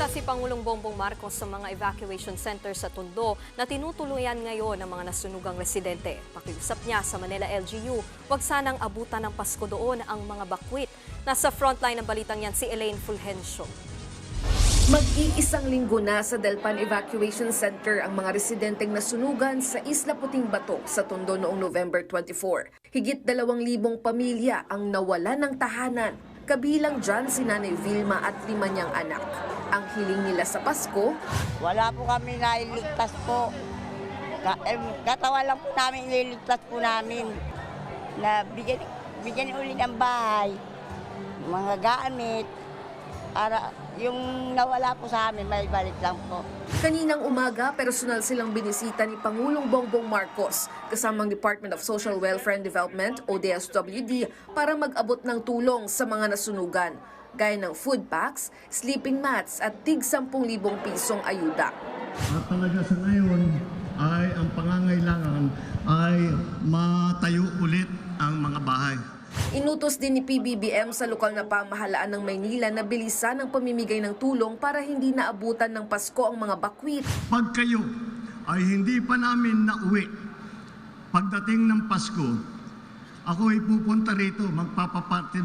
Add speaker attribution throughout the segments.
Speaker 1: Bumisita si Pangulong Bongbong Marcos sa mga evacuation center sa Tondo na tinutuluyan ngayon ng mga nasunugang residente. Pakiusap niya sa Manila LGU, huwag sanang abutan ng Pasko doon ang mga bakwit. Nasa frontline ng balitang yan si Elaine Fulgencio.
Speaker 2: Mag-iisang linggo na sa Delpan Evacuation Center ang mga residenteng nasunugan sa Isla Puting Bato sa Tondo noong November 24. Higit 2,000 pamilya ang nawala ng tahanan. Kabilang dyan si Nanay Vilma at 5 niyang anak. Ang hiling nila sa Pasko,
Speaker 3: wala po kami nailigtas po. Katawan lang po namin, ililigtas po namin. Na bigyan uli ng bahay, mga gamit. Para yung nawala po sa amin, may balik lang po.
Speaker 2: Kaninang umaga, personal silang binisita ni Pangulong Bongbong Marcos kasamang Department of Social Welfare and Development o DSWD para mag-abot ng tulong sa mga nasunugan, gaya ng food packs, sleeping mats at tig 10,000 pisong ayuda.
Speaker 4: At talaga sa ngayon ay ang pangangailangan ay matayo ulit ang mga bahay.
Speaker 2: Inutos din ni PBBM sa lokal na pamahalaan ng Maynila na bilisan ang pamimigay ng tulong para hindi naabutan ng Pasko ang mga bakwit.
Speaker 4: Pag kayo ay hindi pa namin nauwi, pagdating ng Pasko, ako ay pupunta rito, magpapapati,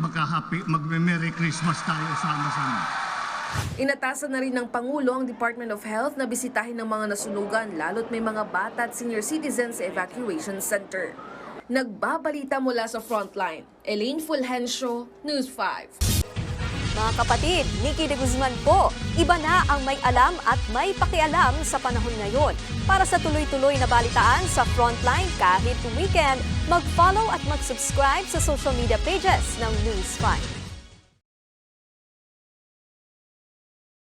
Speaker 4: magme-Merry Christmas tayo sama-sama.
Speaker 2: Inatasan na rin ng Pangulo ang Department of Health na bisitahin ng mga nasunugan, lalo't may mga bata at senior citizens sa evacuation center. Nagbabalita mula sa frontline, Elaine Fulgencio, News 5.
Speaker 1: Mga kapatid, Nikki de Guzman po, iba na ang may alam at may pakialam sa panahon ngayon. Para sa tuloy-tuloy na balitaan sa Frontline kahit weekend, mag-follow at mag-subscribe sa social media pages ng News 5.